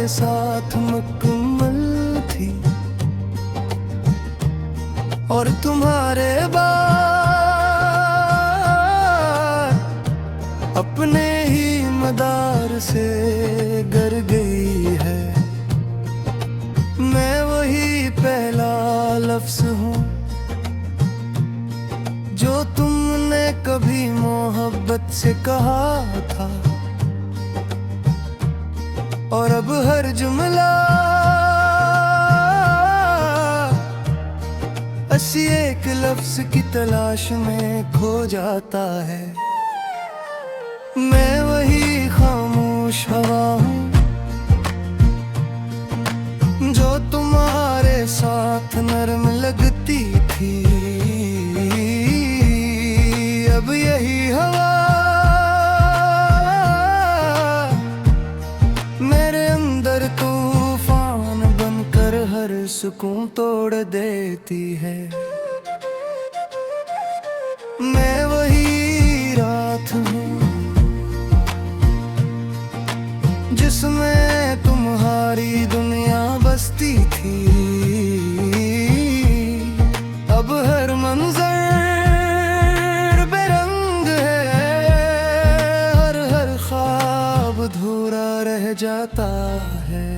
साथ मुकम्मल थी और तुम्हारे बाद अपने ही मदार से गर गई है। मैं वही पहला लफ्ज़ हूँ जो तुमने कभी मोहब्बत से कहा था, और अब हर जुमला ऐसी एक लफ्ज़ की तलाश में खो जाता है। मैं वही खामोश हवा हूँ जो तुम्हारे साथ नरम लगती थी। अब यही हवा मेरे अंदर तूफान बनकर हर सुकून तोड़ देती है। मैं वही रात हूँ जिसमें तुम्हारी दुनिया बसती थी। अब हर मंजर बेरंग है, हर ख्वाब अधूरा रह जाता है।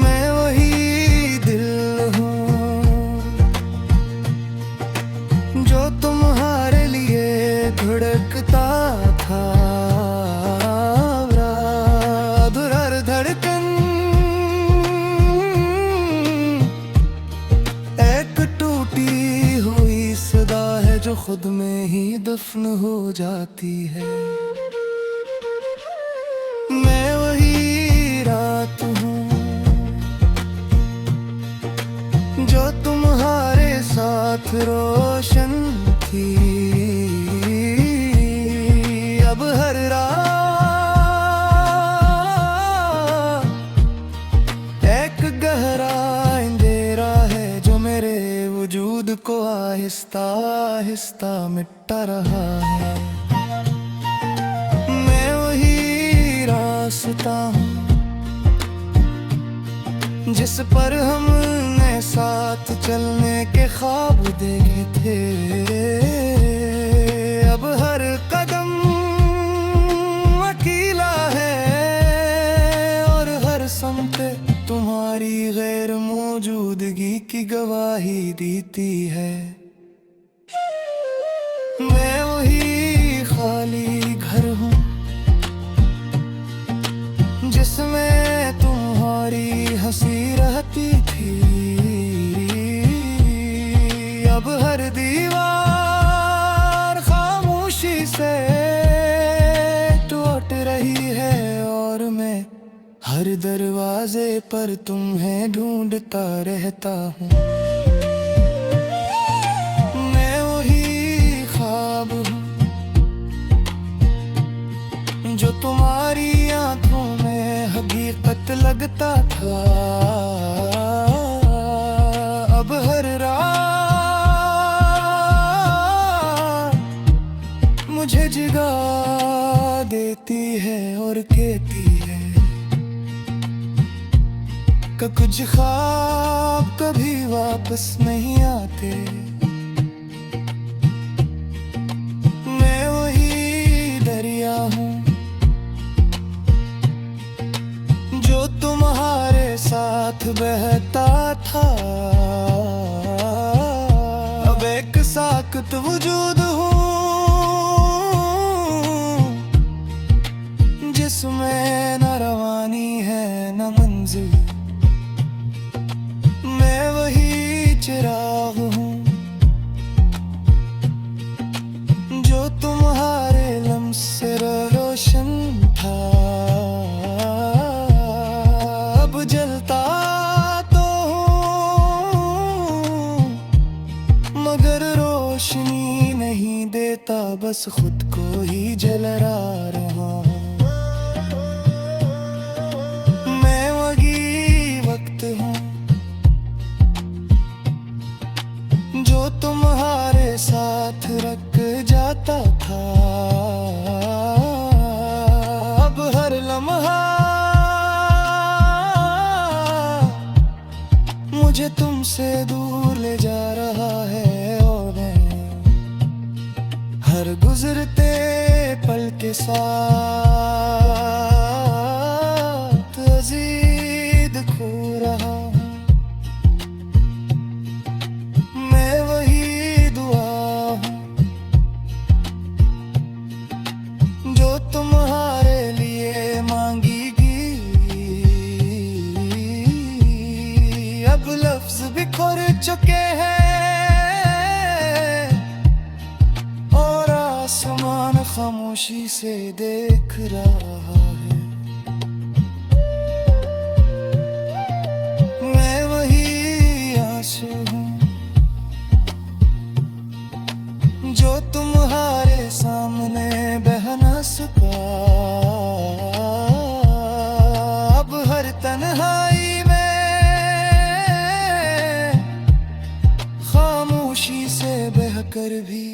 मैं वही दिल हूँ जो तुम्हारे लिए धड़कता था। हर धड़कन एक टूटी हुई सदा है जो खुद में ही दफन हो जाती है। मैं वही रात हूँ जो तुम्हारे साथ रोशन थी। अब हर रात एक गहरा अंधेरा है जो मेरे वजूद को आहिस्ता आहिस्ता मिटा रहा है। मैं वही रास्ता हूँ जिस पर हमने साथ चलने के ख्वाब देखे थे। अब हर कदम अकेला है और हर समत तुम्हारी गैर मौजूदगी की गवाही देती है। मैं वही खाली घर हूँ जिसमें तुम्हारी हंसी रहती थी। अब हर दीवार खामोशी से टूट रही है और मैं हर दरवाजे पर तुम्हें ढूंढता रहता हूँ। मैं वही ख्वाब हूँ जो तुम्हारी आंखों में हकीकत लगता था। अब हर रात मुझे जगा देती है और कहती है कि कुछ ख्वाब कभी वापस नहीं आते। मैं वही दरिया हूँ जो तुम्हारे साथ बहता था। अब एक साकत वजूद हूँ जिसमें न रवानी है न मंजिल। मैं वही चिराग हूँ जो तुम्हारे लम्स से रोशन था। अब जलता तो हूँ मगर रोशनी नहीं देता, बस खुद को ही जला रहा हूँ। मैं वही वक्त हूँ जो तुम्हारे साथ रख जाता था। अब हर लम्हा तुमसे दूर ले जा रहा है, और मैं हर गुजरते पल के साथ अजीद खो रहा हूँ। मैं वही दुआ हूँ जो तुम्हारे लिए मांगीगी। अब लफ्ज बिखर चुके हैं और आसमान खामोशी से देख रहा है। मैं वही आंसू हूँ जो तुम्हारे सामने बह न सका। अब हर तन्हाई में खामोशी से बहकर भी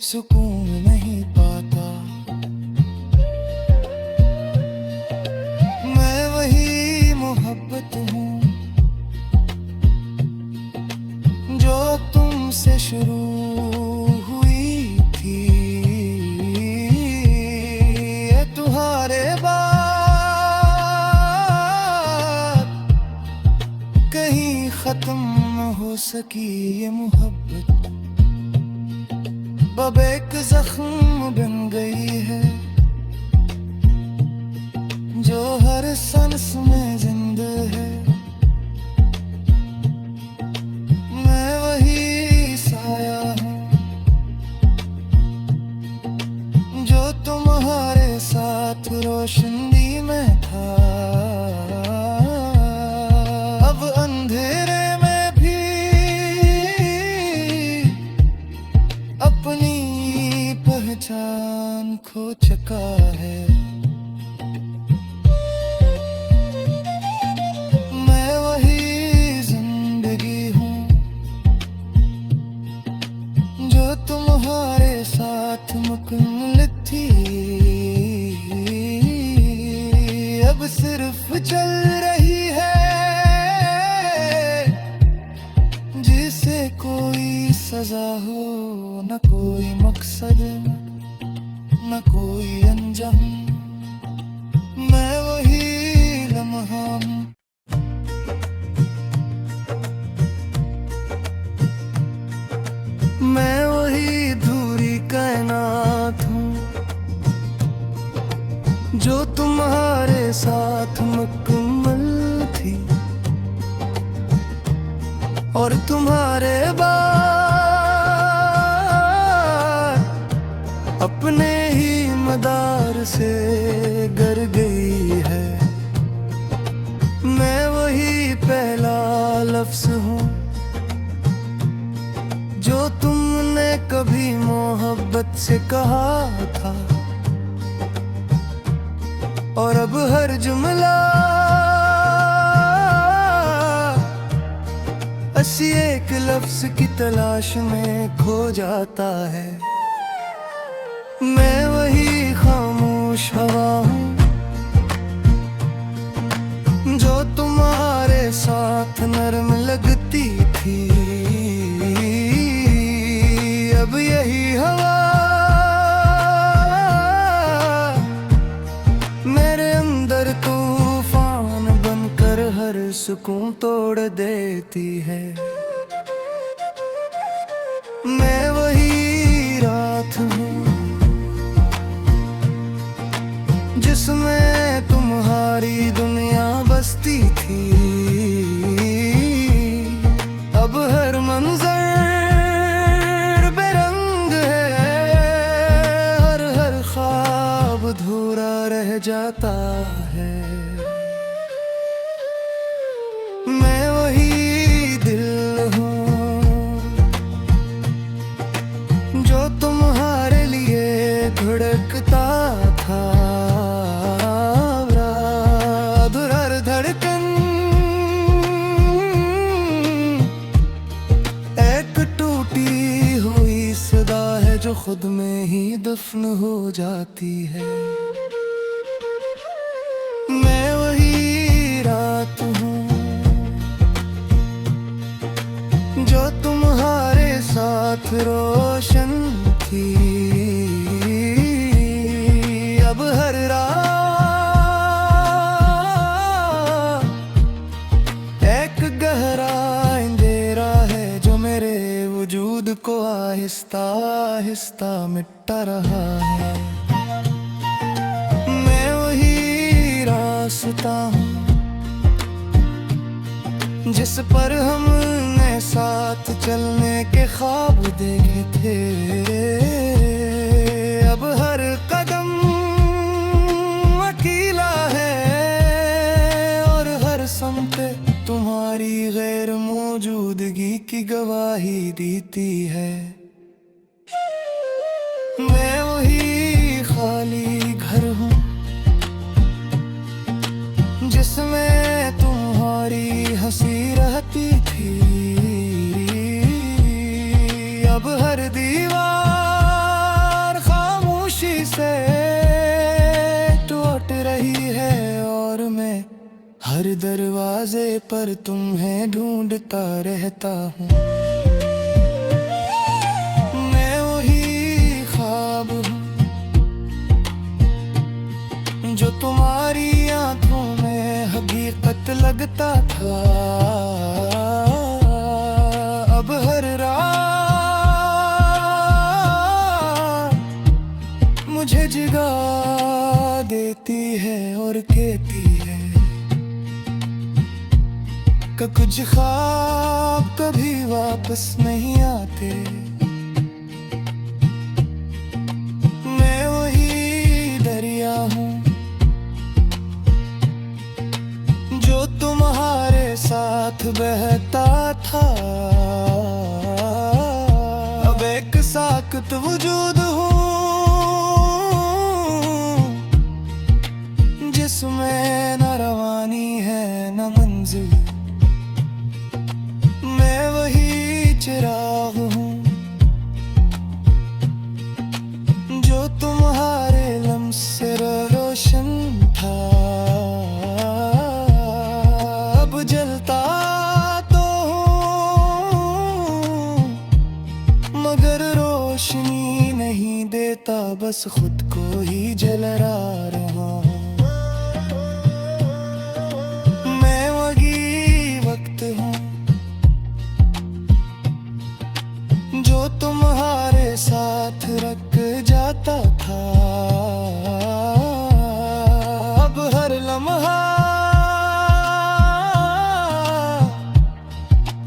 सुकून नहीं पाता। मैं वही मोहब्बत हूँ जो तुमसे शुरू हुई थी। ये तुम्हारे बाद कहीं खत्म न हो सकी ये मोहब्बत। अब एक जख्म बन गई है जो हर सांस में जिंदा है। मैं वही साया हूँ जो तुम्हारे साथ रोशनी में था। अब अंधेरे में भी अपनी पहचान खो चुका है। मैं वही जिंदगी हूँ जो तुम्हारे साथ मुकम्मल थी। अब सिर्फ चल रही है जिसे कोई सजा हो, न कोई मकसद न कोई अंजाम। मैं वही लम्हा हूँ। मैं वही धूरी कायनात हूँ जो तुम्हारे साथ मुकम्मल थी। और तुम्हारे बाद अपने ही मदार से गर गई है। मैं वही पहला लफ्ज हूँ जो तुमने कभी मोहब्बत से कहा था। और अब हर जुमला ऐसी एक लफ्ज की तलाश में खो जाता है। मैं वही खामोश हवा हूँ जो तुम्हारे साथ नरम लगती थी। अब यही हवा मेरे अंदर तूफान बनकर हर सुकून तोड़ देती है। मैं वही रात हूँ जिसमें तुम्हारी दुनिया बसती थी। अब हर मंजर बेरंग है, हर ख्वाब अधूरा रह जाता है। मैं वही दिल हूँ जो तुम्हारे लिए धड़कता था। हर धड़कन एक टूटी हुई सदा है जो खुद में ही दफन हो जाती है। मैं वही रात हूँ आहिस्ता आहिस्ता मिटता रहा है। मैं वही रास्ता हूँ जिस पर हमने साथ चलने के ख्वाब देखे थे। अब हर कदम अकेला है और हर समते तुम्हारी गैर मौजूदगी की गवाही देती है। मैं वही खाली घर हूँ जिसमें तुम्हारी हंसी रहती थी। अब हर दीवार खामोशी से टूट रही है और मैं हर दरवाजे पर तुम्हें ढूंढता रहता हूँ। मैं वही ख्वाब हूँ जो तुम्हारी आंखों में हकीकत लगता था। अब हर रात मुझे जगा देती है और कहती है कि कुछ ख्वाब कभी वापस नहीं आते। मैं वही दरिया हूँ जो तुम्हारे साथ बहता था। अब एक साकत वजूद हूँ जिसमें न रवानी है न मंजिल। मैं वही चिराग हूँ जो तुम्हारे लम्स से रोशन था। अब जलता तो हूँ मगर रोशनी नहीं देता, बस खुद को ही जला रहा हूँ। मैं वही वक्त हूँ जो तुम्हारे साथ रख जाता था। अब हर लम्हा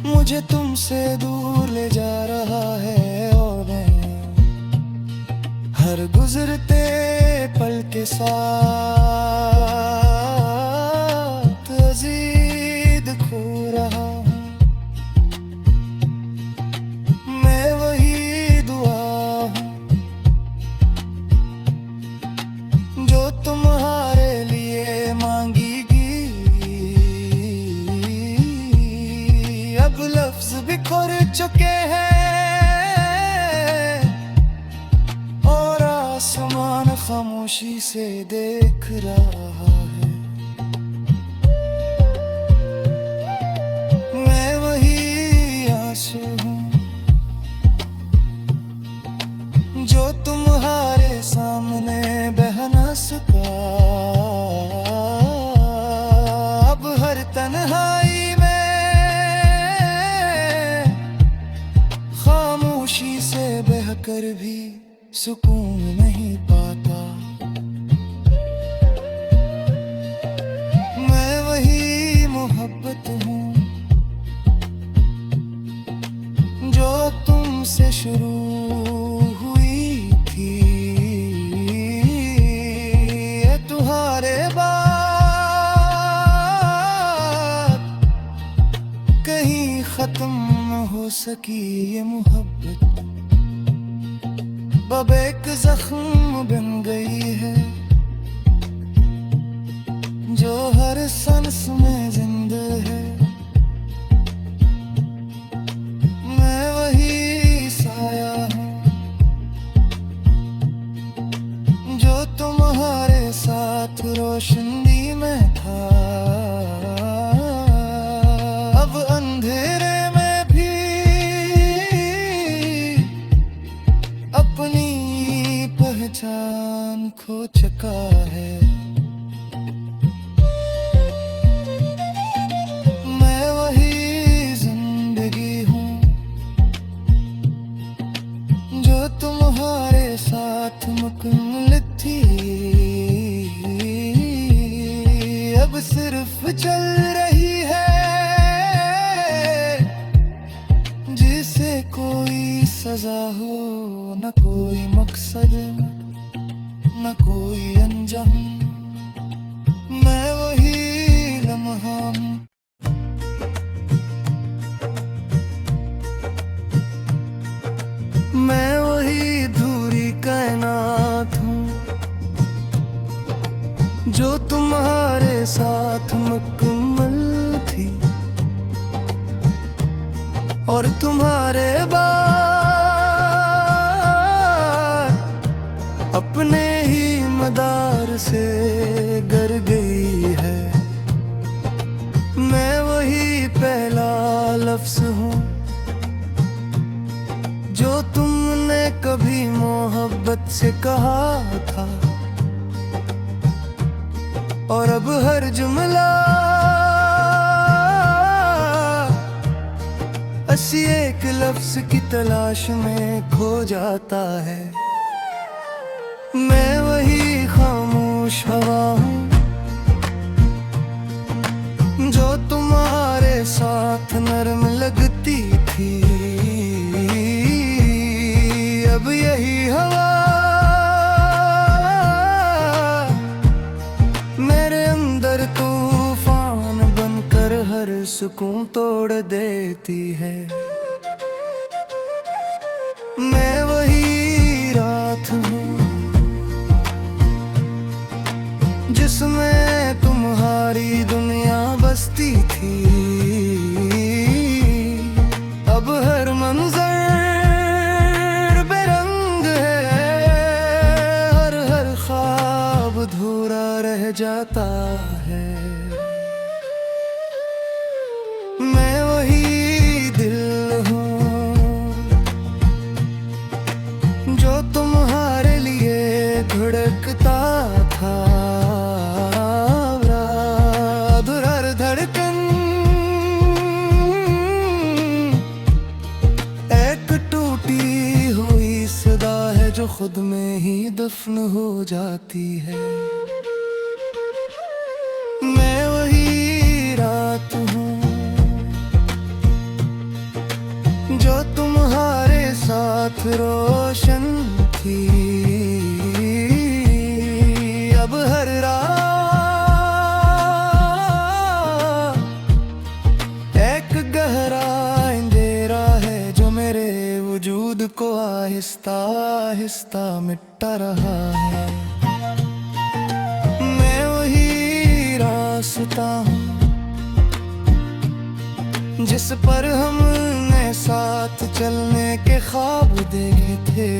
मुझे तुमसे दूर ले जा रहा है और मैं हर गुजरते पल के साथ मज़ीद खो रहा हूँ। मैं वही दुआ हूँ जो तुम्हारे लिए मांगीगी। अब लफ्ज बिखर चुके हैं और आसमान खामोशी से देख रहा है। मैं वही आंसू हूँ जो तुम्हारे सामने बह न सका। अब हर तन्हाई में खामोशी से बहकर भी सुकून नहीं पाता। मैं वही मोहब्बत हूँ जो तुमसे शुरू हुई थी। ये तुम्हारे बाद कहीं खत्म न हो सकी ये मोहब्बत। अब एक जख्म बन गई है जो हर सांस में जिंदा है। मैं वही साया हूँ जो तुम्हारे साथ रोशनी में था। अब अंधेरे में भी अपनी पहचान खो चुका है। सजा हो, न कोई मकसद, न कोई अंजाम, मैं वही लम्हा हूँ। मैं वही धूरी कायनात हूँ, जो तुम्हारे साथ मुकम्मल थी, और तुम्हारे बाद अपने ही मदार से गर गई है। मैं वही पहला लफ्ज़ हूँ, जो तुमने कभी मोहब्बत से कहा था, और अब हर जुमला हसी एक लफ्ज़ की तलाश में खो जाता है। मैं वही खामोश हवा हूँ, जो तुम्हारे साथ नरम लगती थी, अब यही हवा मेरे अंदर तूफान बनकर हर सुकून तोड़ देती है। मैं वही रात हूँ, जिसमें तुम्हारी दुनिया बसती थी, अब हर मंजर बेरंग है, हर ख्वाब अधूरा रह जाता है। मैं वही दिल हूँ, जो तुम्हारे लिए धड़कता था, हर धड़कन एक टूटी हुई सदा है, जो खुद में ही दफन हो जाती है। मैं वही रात हूँ, जो तुम्हारे साथ रोशन थी, अब हर रात एक गहरा अंधेरा है, जो मेरे वजूद को आहिस्ता आहिस्ता मिटा रहा है। मैं वही रास्ता हूँ, जिस पर हमने साथ चलने के ख्वाब देखे थे,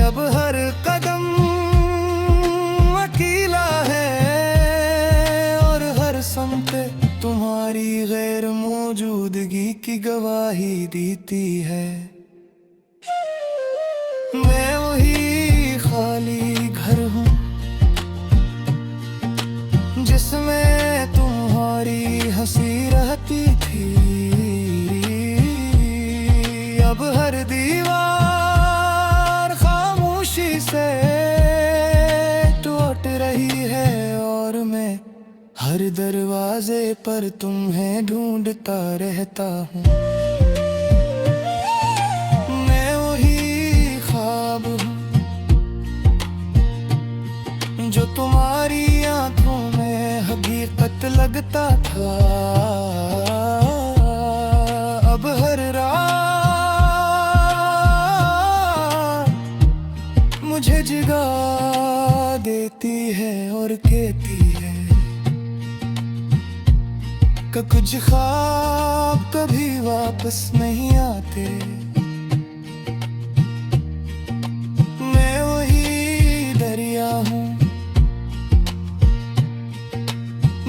अब हर कदम अकेला है, और हर समत तुम्हारी गैर मौजूदगी की गवाही देती है। मैं वही खाली घर हूँ, जिसमें तुम्हारी हंसी रहती थी, अब हर दीवार खामोशी से टूट रही है, और मैं हर दरवाजे पर तुम्हें ढूंढता रहता हूँ। मैं वही ख्वाब हूँ, जो तुम्हारी आंखों में हकीकत लगता था, अब हर रात मुझे जगा देती है और कहती है कि कुछ ख्वाब कभी वापस नहीं आते। मैं वही दरिया हूँ,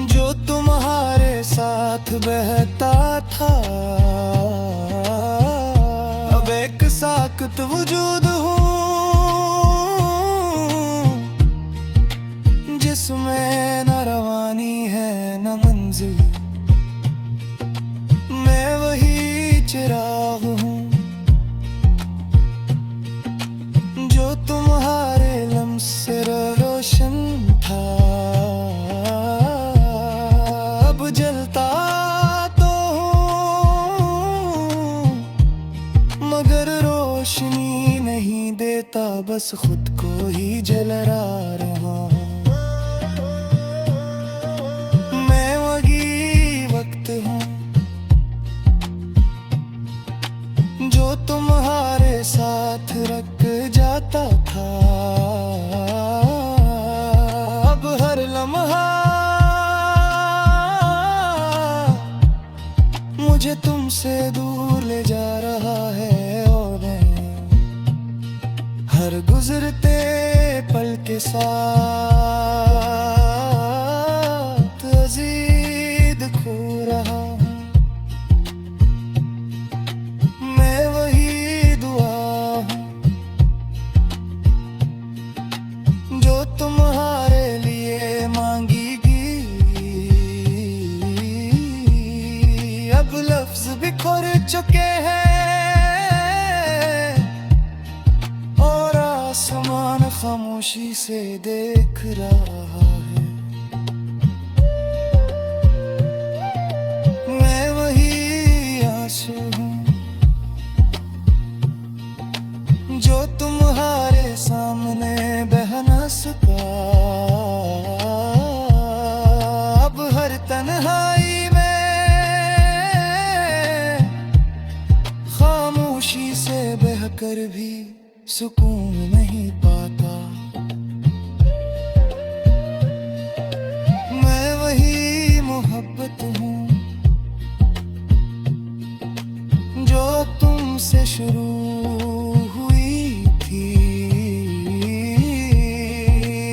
जो तुम्हारे साथ बहता था, अब एक साकत वजूद हूँ, जिसमें न रवानी है न मंजिल। मैं वही चिराग हूँ, जो तुम्हारे लम्स से रोशन था, अब जलता तो हूँ, देता, बस खुद को ही जलरा रहा हूँ। मैं वही वक्त हूँ जो तुम्हारे साथ रख जाता था। अब हर लम्हा मुझे तुमसे दूर ले जा रहा है, और मैं हर गुजरते पल के साथ मज़ीद खो रहा हूँ। मैं वही दुआ हूँ जो तुम्हारे लिए मांगीगी। अब लफ्ज बिखर चुके हैं और आसमान खामोशी से देख रहा है। मैं वही आंसू हूँ जो तुम्हारे सामने बह न सका। अब हर तन्हाई में खामोशी से बहकर भी सुकून नहीं पाता। मैं वही मोहब्बत हूँ जो तुमसे शुरू हुई थी।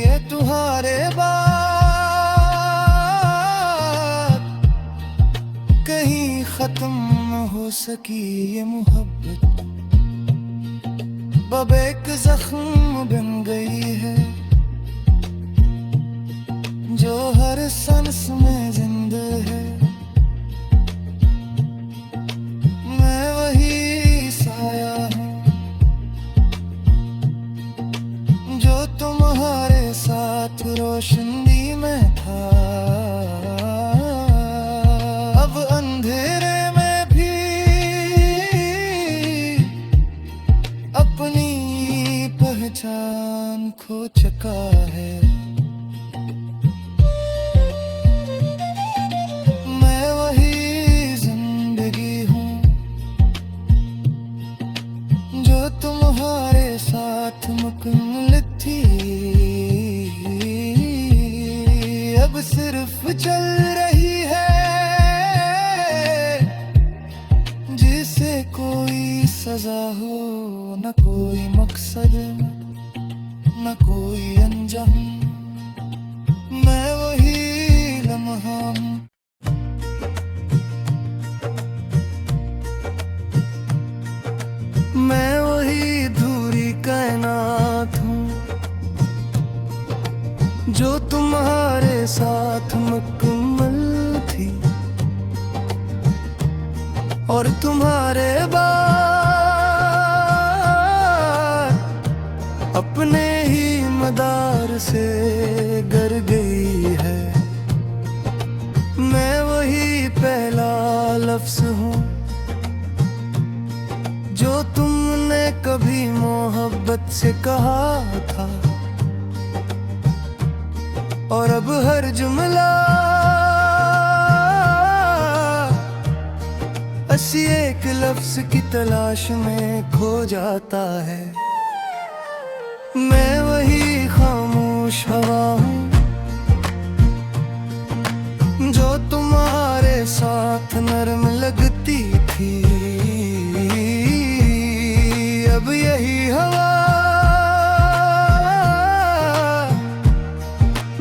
ये तुम्हारे बाद कहीं खत्म न हो सकी ये मोहब्बत। अब एक जख्म बन गई है जो हर सांस में जिंदा है। मैं वही साया हूँ जो तुम्हारे साथ रोशनी में था। अब अंधेरे में भी अपनी पहचान खो चुका है। मैं वही जिंदगी हूँ जो तुम्हारे साथ मुकम्मल थी। अब सिर्फ चल रही है जिसे कोई सजा हो, न कोई मकसद न कोई अंजाम। मैं वही लम्हा हूँ मैं वही धूरी कायनात हूँ जो तुम्हारे साथ मुकम्मल थी। और तुम्हारे बाद अपने ही मदार से गर गई है। मैं वही पहला लफ्ज हूँ जो तुमने कभी मोहब्बत से कहा था। और अब हर जुमला ऐसी एक लफ्ज की तलाश में खो जाता है। मैं वही खामोश हवा हूँ जो तुम्हारे साथ नरम लगती थी। अब यही हवा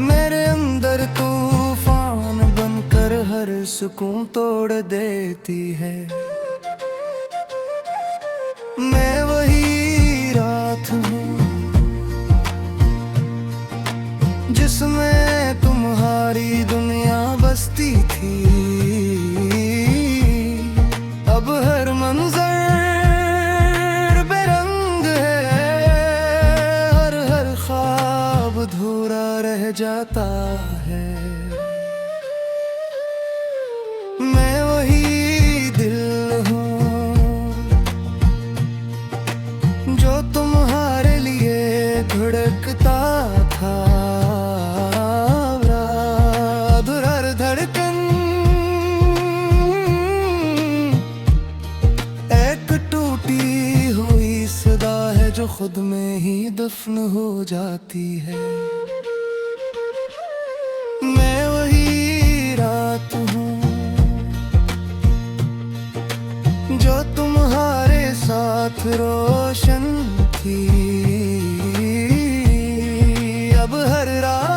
मेरे अंदर तूफान बनकर हर सुकून तोड़ देती है। मैं वही रात हूँ जिसमें तुम्हारी दुनिया बसती थी। अब हर मंजर बेरंग है, हर ख्वाब अधूरा रह जाता है। मैं वही दिल हूँ जो तुम्हारे लिए दफन हो जाती है। मैं वही रात हूँ जो तुम्हारे साथ रोशन थी। अब हर रात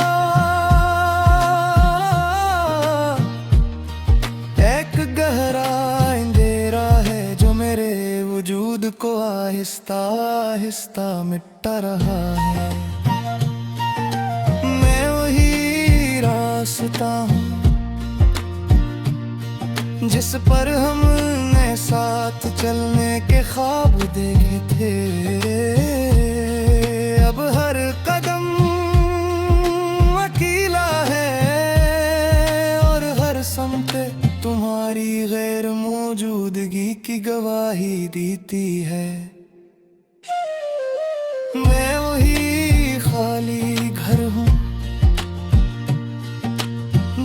एक गहरा अंधेरा है जो मेरे वजूद को आहिस्ता आहिस्ता मिटा रहा है। मैं वही रास्ता हूँ जिस पर हमने साथ चलने के ख्वाब देखे थे। अब हर कदम अकेला है और हर समत तुम्हारी गैर मौजूदगी की गवाही देती है। मैं वही खाली घर हूँ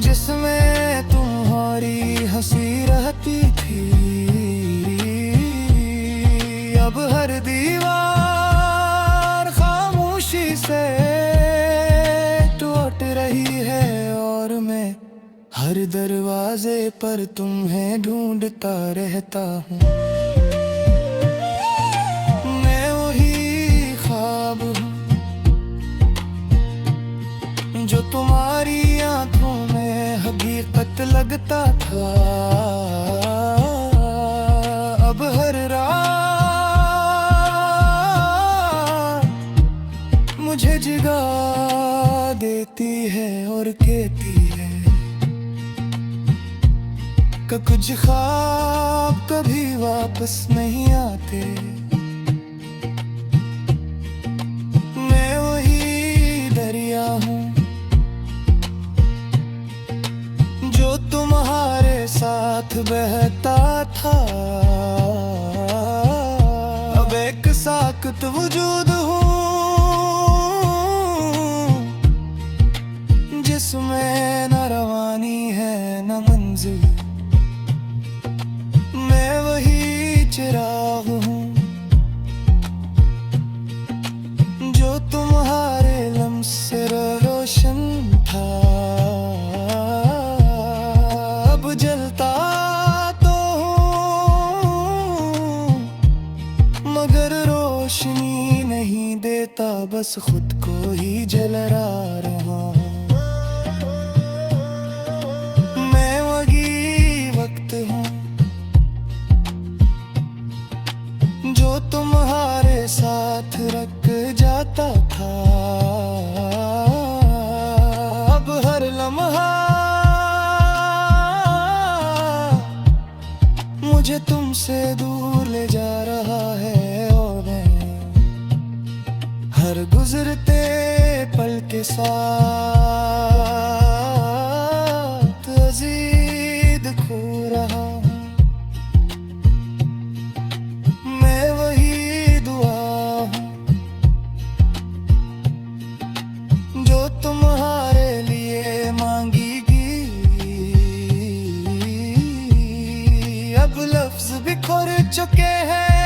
जिसमें तुम्हारी हंसी रहती थी। अब हर दीवार खामोशी से टूट रही है और मैं हर दरवाजे पर तुम्हें ढूंढता रहता हूँ। मैं वही ख्वाब हूँ जो तुम्हारी आंखों में हकीकत लगता था। अब हर रात मुझे जगा देती है और कहती है कि कुछ ख्वाब कभी वापस नहीं आते। मैं वही दरिया हूँ जो तुम्हारे साथ बहता था। अब एक साकत वजूद हूँ जिसमें न रवानी है न मंजिल। मैं वही चिराग हूँ जो तुम्हारे लम्स से रोशन था। अब जलता तो हूँ मगर रोशनी नहीं देता, बस खुद को ही जला रहा हूँ। मैं वही वक्त हूँ जो तुम्हारे साथ रख जाता था। अब हर लम्हा मुझे तुमसे दूर ले जा रहा है और मैं हर गुजरते पल के साथ मज़ीद खो रहा हूँ। मैं वही दुआ हूँ जो तुम्हारे लिए मांगीगी। अब लफ्ज बिखर चुके हैं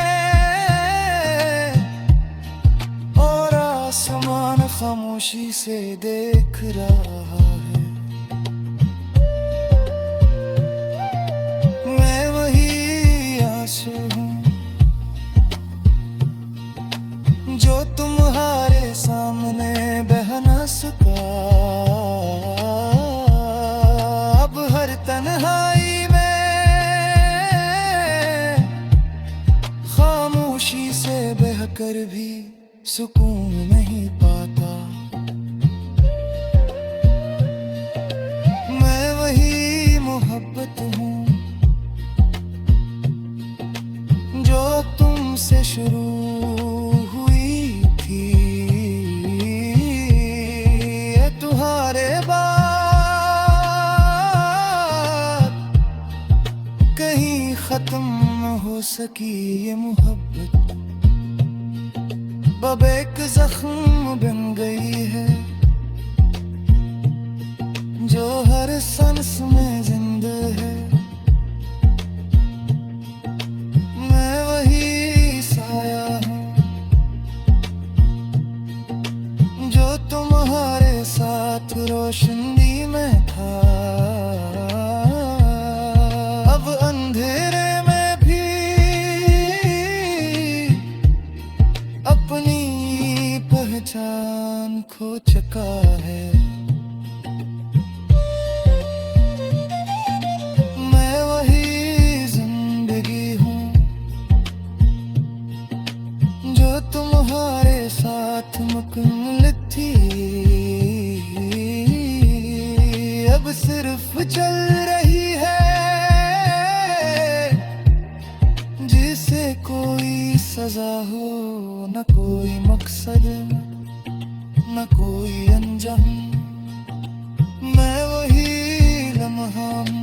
और आसमान खामोशी से देख रहा है। मैं वही आंसू हूँ जो तुम्हारे सामने बह न सका। अब हर तन्हाई में खामोशी से बहकर भी सुकून नहीं पाता। मैं वही मोहब्बत हूँ जो तुमसे शुरू हुई थी। ये तुम्हारे बाद कहीं खत्म न हो सकी ये मोहब्बत। अब एक जख्म बन गई है जो हर सांस में जिंदा है। मैं वही साया हूँ सजा हो, न कोई मकसद, न कोई अंजाम, मैं वही लम्हा हूँ